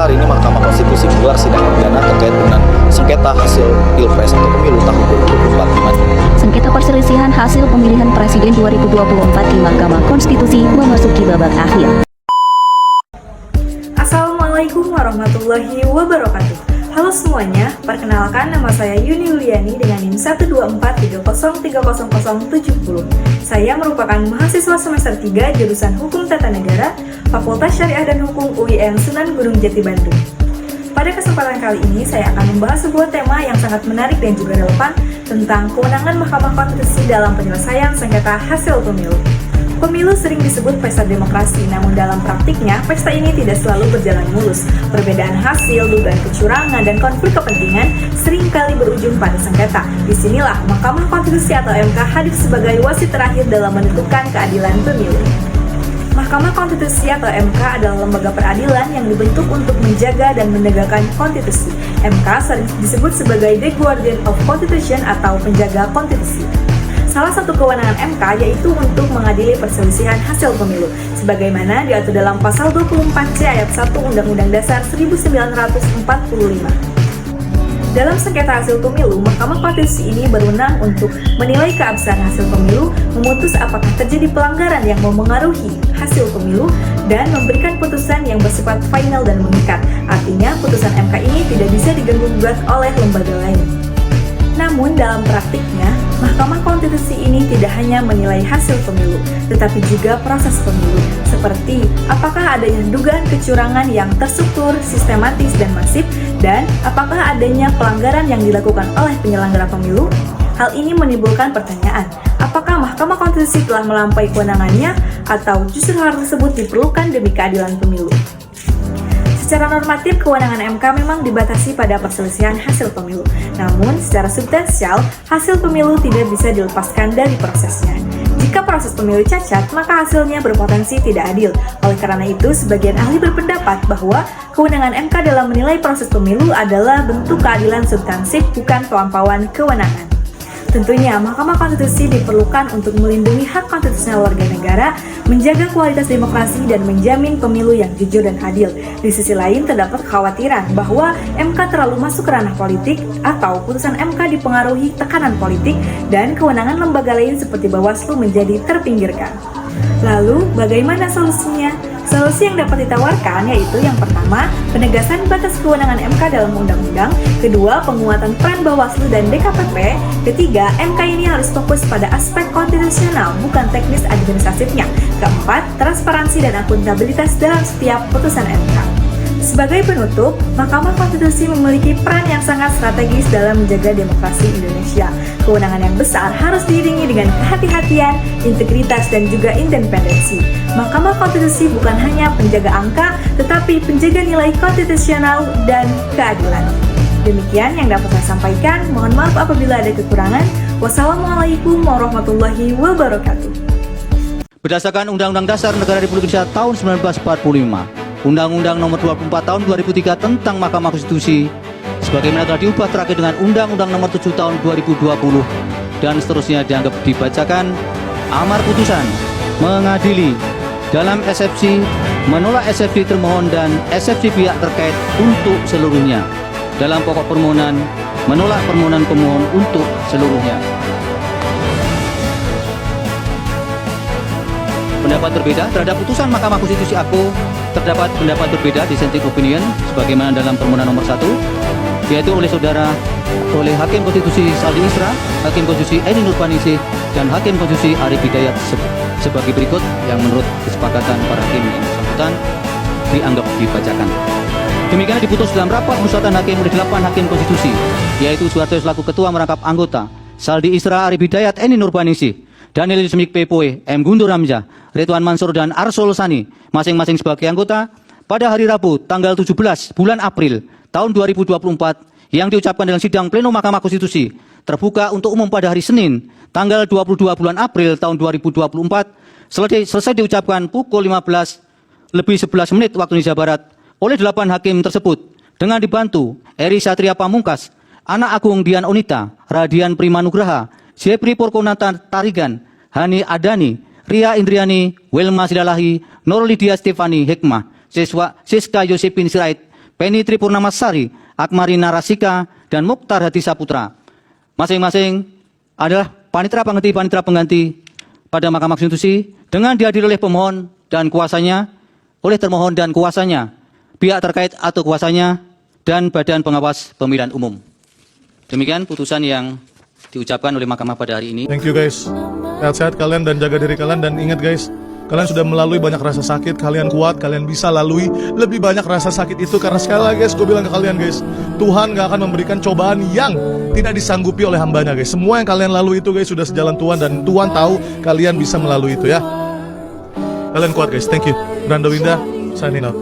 Pemirsa, hari ini Mahkamah Konstitusi menggelar sidang perdana terkait dengan sengketa hasil Pilpres atau Pemilu tahun 2024 di mana sengketa perselisihan hasil pemilihan presiden 2024 di Mahkamah Konstitusi memasuki babak akhir. Assalamualaikum warahmatullahi wabarakatuh. Halo semuanya, perkenalkan nama saya Yuni Yuliani dengan NIM 12430303070. Saya merupakan mahasiswa semester 3 jurusan Hukum Tata Negara, Fakultas Syariah dan Hukum UIN Sunan Gunung Jati Bandung. Pada kesempatan kali ini saya akan membahas sebuah tema yang sangat menarik dan juga relevan tentang kewenangan Mahkamah Konstitusi dalam penyelesaian sengketa hasil pemilu. Pemilu sering disebut pesta demokrasi, namun dalam praktiknya, pesta ini tidak selalu berjalan mulus. Perbedaan hasil, dugaan kecurangan, dan konflik kepentingan seringkali berujung pada sengketa. Disinilah Mahkamah Konstitusi atau MK hadir sebagai wasit terakhir dalam menentukan keadilan pemilu. Mahkamah Konstitusi atau MK adalah lembaga peradilan yang dibentuk untuk menjaga dan menegakkan konstitusi. MK sering disebut sebagai The Guardian of Constitution atau penjaga konstitusi. Salah satu kewenangan MK yaitu untuk mengadili perselisihan hasil pemilu, sebagaimana diatur dalam Pasal 24C ayat 1 Undang-Undang Dasar 1945. Dalam sengketa hasil pemilu, Mahkamah Konstitusi ini berwenang untuk menilai keabsahan hasil pemilu, memutus apakah terjadi pelanggaran yang memengaruhi hasil pemilu, dan memberikan putusan yang bersifat final dan mengikat. Artinya, putusan MK ini tidak bisa diganggu-gugat oleh lembaga lain. Namun dalam praktiknya, Mahkamah Konstitusi ini tidak hanya menilai hasil pemilu, tetapi juga proses pemilu, seperti apakah adanya dugaan kecurangan yang terstruktur, sistematis, dan masif, dan apakah adanya pelanggaran yang dilakukan oleh penyelenggara pemilu. Hal ini menimbulkan pertanyaan, apakah Mahkamah Konstitusi telah melampaui kewenangannya, atau justru hal tersebut diperlukan demi keadilan pemilu. Secara normatif, kewenangan MK memang dibatasi pada perselisihan hasil pemilu. Namun, secara substansial, hasil pemilu tidak bisa dilepaskan dari prosesnya. Jika proses pemilu cacat, maka hasilnya berpotensi tidak adil. Oleh karena itu, sebagian ahli berpendapat bahwa kewenangan MK dalam menilai proses pemilu adalah bentuk keadilan substansif, bukan pelampauan kewenangan. Tentunya, Mahkamah Konstitusi diperlukan untuk melindungi hak konstitusional warga negara, menjaga kualitas demokrasi, dan menjamin pemilu yang jujur dan adil. Di sisi lain, terdapat kekhawatiran bahwa MK terlalu masuk ke ranah politik atau putusan MK dipengaruhi tekanan politik dan kewenangan lembaga lain seperti Bawaslu menjadi terpinggirkan. Lalu, bagaimana solusinya? Solusi yang dapat ditawarkan yaitu yang pertama, penegasan batas kewenangan MK dalam undang-undang, kedua, penguatan peran Bawaslu dan DKPP, ketiga, MK ini harus fokus pada aspek konstitusional, bukan teknis administratifnya, keempat, transparansi dan akuntabilitas dalam setiap putusan MK. Sebagai penutup, Mahkamah Konstitusi memiliki peran yang sangat strategis dalam menjaga demokrasi Indonesia. Kewenangan yang besar harus diiringi dengan kehati-hatian, integritas, dan juga independensi. Mahkamah Konstitusi bukan hanya penjaga angka, tetapi penjaga nilai konstitusional dan keadilan. Demikian yang dapat saya sampaikan. Mohon maaf apabila ada kekurangan. Wassalamualaikum warahmatullahi wabarakatuh. Berdasarkan Undang-Undang Dasar Negara Republik Indonesia tahun 1945, Undang-Undang Nomor 24 Tahun 2003 tentang Mahkamah Konstitusi, sebagaimana telah diubah terakhir dengan Undang-Undang Nomor 7 Tahun 2020 dan seterusnya dianggap dibacakan. Amar putusan mengadili dalam eksepsi, menolak eksepsi termohon dan eksepsi pihak terkait untuk seluruhnya. Dalam pokok permohonan, menolak permohonan pemohon untuk seluruhnya. Pendapat berbeda terhadap putusan Mahkamah Konstitusi APO. Terdapat pendapat berbeda dissenting opinion sebagaimana dalam permohonan nomor 1, yaitu oleh Hakim Konstitusi Saldi Isra, Hakim Konstitusi Eni Nurbaningsih, dan Hakim Konstitusi Arif Hidayat sebagai berikut yang menurut kesepakatan para hakim yang bersangkutan dianggap dibacakan. Demikian diputus dalam rapat musyawaratan hakim oleh 8 Hakim Konstitusi, yaitu Soeharto selaku Ketua merangkap anggota, Saldi Isra, Arif Hidayat, Eni Nurbaningsih, Daniel Yusmik Pepoe, M. Guntur Hamzah, Ridwan Mansur, dan Arsul Sani, masing-masing sebagai anggota, pada hari Rabu tanggal 17 bulan April tahun 2024 yang diucapkan dalam sidang pleno Mahkamah Konstitusi terbuka untuk umum pada hari Senin tanggal 22 bulan April tahun 2024 selesai diucapkan pukul 15:11 waktu Indonesia Barat oleh 8 hakim tersebut dengan dibantu Eri Satria Pamungkas, Anak Agung Dian Onita, Radian Primanugraha, Jepri Purkonata Tarigan, Hani Adani, Ria Indriani, Wilma Sidalahi, Nur Lydia Stefani Hikmah, Siska Yosepin Sirait, Penny Tripurnamasari, Akmari Narasika, dan Mukhtar Hadi Saputra. Masing-masing adalah panitera pengganti pada Mahkamah Konstitusi dengan dihadiri oleh pemohon dan kuasanya, oleh termohon dan kuasanya, pihak terkait atau kuasanya, dan Badan Pengawas Pemilihan Umum. Demikian putusan yang diucapkan oleh Mahkamah pada hari ini. Thank you guys. Sehat-sehat kalian dan jaga diri kalian, dan ingat guys, kalian sudah melalui banyak rasa sakit, kalian kuat, kalian bisa lalui lebih banyak rasa sakit itu, karena sekali lagi guys, gue bilang ke kalian guys, Tuhan gak akan memberikan cobaan yang tidak disanggupi oleh hambanya guys. Semua yang kalian lalui itu guys sudah sejalan Tuhan, dan Tuhan tahu kalian bisa melalui itu ya. Kalian kuat guys, thank you. Brando Winda, signing out.